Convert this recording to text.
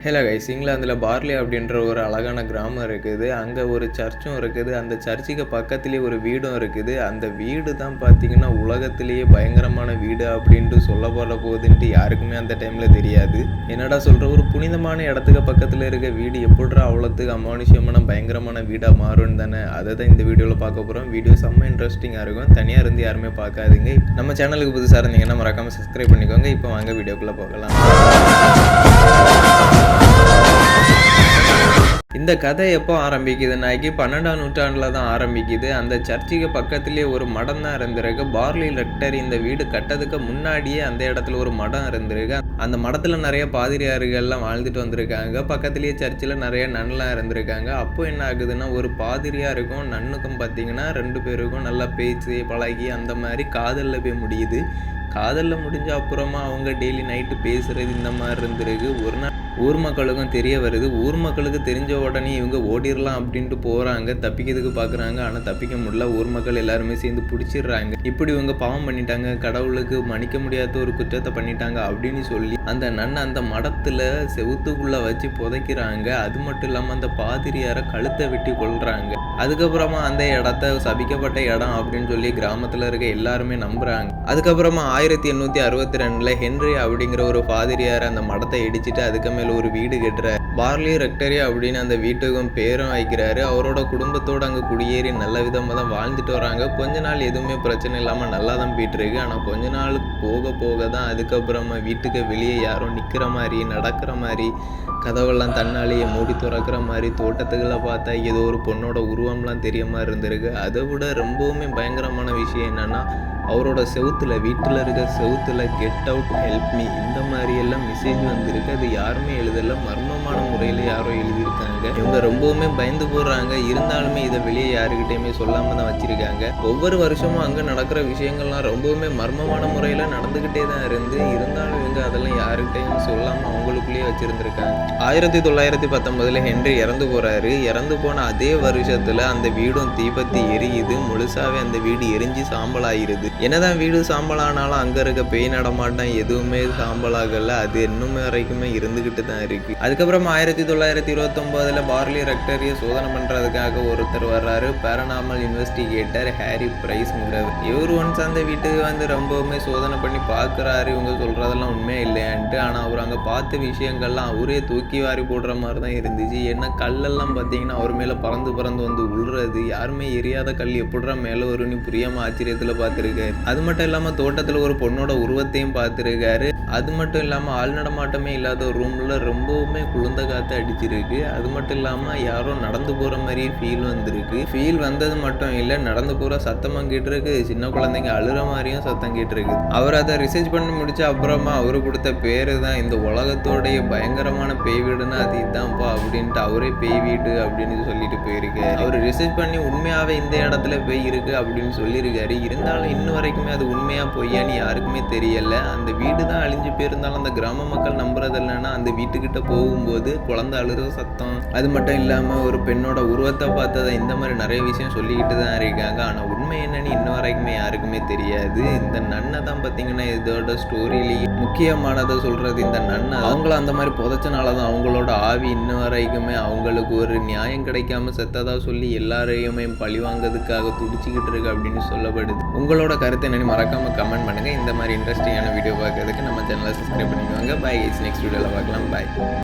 Hello guys, இங்கிலாந்தில் barley அப்படின்ற ஒரு அழகான கிராமம் இருக்குது. அங்கே ஒரு சர்ச்சும் இருக்குது. அந்த சர்ச்சுக்கு பக்கத்துலேயே ஒரு வீடும் இருக்குது. அந்த வீடு தான் பார்த்தீங்கன்னா உலகத்திலேயே பயங்கரமான வீடு அப்படின்ட்டு சொல்லப்பட போகுதுன்ட்டு யாருக்குமே அந்த டைமில் தெரியாது. என்னடா சொல்கிற, ஒரு புனிதமான இடத்துக்கு பக்கத்தில் இருக்க வீடு எப்படிரா அவ்வளோத்துக்கு அமானுஷ்யமான பயங்கரமான வீடாக மாறும்னு தானே அதை தான் இந்த வீடியோவில் பார்க்க போகிறோம். வீடியோ செம்ம இன்ட்ரெஸ்டிங்காக இருக்கும். தனியாக இருந்து யாருமே பார்க்காதீங்க. நம்ம சேனலுக்கு புதுசாக இருந்தீங்கன்னா மறக்காமல் சப்ஸ்கிரைப் பண்ணிக்கோங்க. இப்போ வாங்க வீடியோக்குள்ளே போகலாம். இந்த கதை எப்போ ஆரம்பிக்குதுன்னாக்கி 12ஆம் நூற்றாண்டில் தான் ஆரம்பிக்குது. அந்த சர்ச்சுக்கு பக்கத்துலேயே ஒரு மடம் தான் இருந்திருக்கு. பார்லி ரெக்டர் இந்த வீடு கட்டதுக்கு முன்னாடியே அந்த இடத்துல ஒரு மடம் இருந்திருக்கு. அந்த மடத்தில் நிறைய பாதிரியார்கள்லாம் வாழ்ந்துட்டு வந்திருக்காங்க. பக்கத்துலேயே சர்ச்சில் நிறைய நன்லாம் இருந்திருக்காங்க. அப்போ என்ன ஆகுதுன்னா, ஒரு பாதிரியாருக்கும் நன்னுக்கும் பார்த்தீங்கன்னா 2 பேருக்கும் நல்லா பேச்சு பழகி அந்த மாதிரி காதலில் போய் முடியுது. காதலில் முடிஞ்ச அப்புறமா அவங்க டெய்லி நைட்டு பேசுகிறது இந்த மாதிரி இருந்திருக்கு. ஒரு நாள் ஊர் மக்களுக்கும் தெரிய வருது. ஊர் மக்களுக்கு தெரிஞ்ச உடனே இவங்க ஓடிடலாம் அப்படின்ட்டு போகிறாங்க, தப்பிக்கிறதுக்கு பார்க்குறாங்க. ஆனால் தப்பிக்க முடியல. ஊர் மக்கள் எல்லாருமே சேர்ந்து பிடிச்சிடுறாங்க. இப்படி இவங்க பாவம் பண்ணிட்டாங்க, கடவுளுக்கு மன்னிக்க முடியாத ஒரு குற்றத்தை பண்ணிட்டாங்க அப்படின்னு சொல்லி அந்த நன்னை அந்த மடத்தில் செவுத்துக்குள்ளே வச்சு புதைக்கிறாங்க. அது மட்டும் இல்லாமல் அந்த பாதிரியாரை கழுத்தை வெட்டி கொள்றாங்க. அதுக்கப்புறமா அந்த இடத்த சபிக்கப்பட்ட இடம் அப்படின்னு சொல்லி கிராமத்தில் இருக்க எல்லாருமே நம்புகிறாங்க. அதுக்கப்புறமா 1862 ஹென்றி அப்படிங்கிற ஒரு பாதிரியார் அந்த மடத்தை இடிச்சிட்டு அதுக்கு மேலே ஒரு வீடு கட்டுறாரு. பார்லி ரெக்டரி அப்படின்னு அந்த வீட்டுக்கும் பேரும் வைக்கிறாரு. அவரோட குடும்பத்தோடு அங்கே குடியேறி நல்ல விதமாக தான் வாழ்ந்துட்டு வராங்க. கொஞ்ச நாள் எதுவுமே பிரச்சனை இல்லாமல் நல்லா தான் போயிட்டு இருக்கு. ஆனால் கொஞ்ச நாள் போக போக தான் அதுக்கப்புறமா வீட்டுக்கு வெளியே யாரும் நிற்கிற மாதிரி, நடக்கிற மாதிரி, கதவெல்லாம் தன்னாலேயே மூடி துறக்கிற மாதிரி, தோட்டத்துக்களை பார்த்தா ஏதோ ஒரு பொண்ணோட உருவம்லாம் தெரிய மாதிரி இருந்திருக்கு. அதை விட ரொம்பவுமே பயங்கரமான விஷயம் என்னன்னா, அவரோட வீட்டில் இருக்க செவுத்துல கெட் அவுட் ஹெல்ப் மீ இந்த மாதிரி எல்லாம் மெசேஜ் வந்திருக்கு. அது யாருமே எழுதல, மர்மமான முறையில் யாரோ எழுதியிருக்காங்க. இவங்க ரொம்பவுமே பயந்து போடுறாங்க. இருந்தாலுமே இதை வெளியே யாருக்கிட்டையுமே சொல்லாம தான் வச்சிருக்காங்க. ஒவ்வொரு வருஷமும் அங்கே நடக்கிற விஷயங்கள்லாம் ரொம்பவுமே மர்மமான முறையில் நடந்துக்கிட்டே தான் இருந்தாலும் இவங்க அதெல்லாம் யாருக்கிட்டையும் சொல்லாமல் அவங்களுக்குள்ளேயே வச்சிருந்திருக்காங்க. 1919 ஹென்றி இறந்து போறாரு. இறந்து போன அதே வருஷத்துல அந்த வீடும் தீபத்தி எரியுது. முழுசாவே அந்த வீடு எரிஞ்சு சாம்பல் ஆயிருது. என்னதான் வீடு சாம்பல் ஆனாலும் அங்க இருக்க பேய் நடமாட்டம் எதுவுமே சாம்பல் ஆகல. அது இன்னுமே வரைக்குமே இருந்துகிட்டு தான் இருக்கு. அதுக்கப்புறமா 1929 பார்லி ரெக்டரியை சோதனை பண்றதுக்காக ஒருத்தர் வர்றாரு. பேரநாமல் இன்வெஸ்டிகேட்டர் ஹாரி பிரைஸ்ங்கிறவர். இவர் ஒன்ஸ் அந்த வீட்டுக்கு வந்து ரொம்பவுமே சோதனை பண்ணி பார்க்குறாரு. இவங்க சொல்றதெல்லாம் உண்மையா இல்லையான்ட்டு. ஆனா அவர் அங்க பார்த்த விஷயங்கள்லாம் அவரே தூக்கி வாரி போடுற மாதிரி தான் இருந்துச்சு. என்ன கல்லெல்லாம் பார்த்தீங்கன்னா அவர் மேல பறந்து பறந்து வந்து உள்றது. யாருமே எரியாத கல் எப்படிறா மேலே வரும்னு புரியாம ஆச்சரியத்துல பார்த்துருக்காரு. அது மட்டும் இல்லாம தோட்டத்துல ஒரு பொண்ணோட உருவத்தையும் பார்த்துருக்காரு. அது மட்டும் இல்லாம ஆள் நடமாட்டமே இல்லாத ஒரு ரூம்ல ரொம்பவுமே குளிர்ந்த காத்து அடிச்சிருக்கு. அது மட்டும் இல்லாம யாரோ நடந்து போற மாதிரியே ஃபீல் வந்திருக்கு. ஃபீல் வந்தது மட்டும் இல்ல, நடந்து போற சத்தமும் கேட்டிருக்கு. சின்ன குழந்தைங்க அழுற மாதிரியும் சத்தம் கேட்டிருக்கு. அவர் அதை ரிசர்ச் பண்ணி முடிச்ச அப்புறமா அவரு கொடுத்த பேரு தான் இந்த உலகத்தோடைய பயங்கரமான பேய் வீடுன்னா அது இதான்ப்பா அப்படின்ட்டு அவரே பேய் வீடு அப்படின்னு சொல்லிட்டு போயிருக்காரு. அவர் ரிசர்ச் பண்ணி உண்மையாவே இந்த இடத்துல பேய் இருக்கு அப்படின்னு சொல்லியிருக்காரு. இருந்தாலும் இன்னும் வரைக்குமே அது உண்மையா பொய்யான்னு யாருக்குமே தெரியல. அந்த வீடு தான் அழிஞ்சு போயிருந்தாலும் அந்த கிராம மக்கள் நம்புறது இல்லைன்னா அந்த வீட்டுக்கிட்ட போகும்போது குழந்தை அழுற சத்தம், அது மட்டும் இல்லாம ஒரு பெண்ணோட உருவத்தை பார்த்ததை இந்த மாதிரி நிறைய விஷயம் சொல்லிக்கிட்டு தான் இருக்காங்க. ஆனா உண்மை என்னன்னு இன்னும் வரைக்குமே யாருக்குமே தெரியாது. இந்த நன்னை தான் பார்த்தீங்கன்னா இதோட ஸ்டோரியிலேயே முக்கியமானதை சொல்றது. இந்த நன்னை அவங்கள அந்த மாதிரி புதைச்சனாலதான் அவங்களோட ஆவி இன்னும் வரைக்குமே அவங்களுக்கு ஒரு நியாயம் கிடைக்காம செத்ததா சொல்லி எல்லாரையுமே பழிவாங்கிறதுக்காக துடிச்சுக்கிட்டு இருக்கு அப்படின்னு சொல்லப்படுது. உங்களோட கருத்தை என்னன்னு மறக்காம கமெண்ட் பண்ணுங்க. இந்த மாதிரி இன்ட்ரெஸ்டிங்கான வீடியோ பார்க்கறதுக்கு நம்ம சேனலை சப்ஸ்கிரைப் பண்ணிக்கோங்க. பை. நெக்ஸ்ட் வீடியோவில் பார்க்கலாம். பாய்.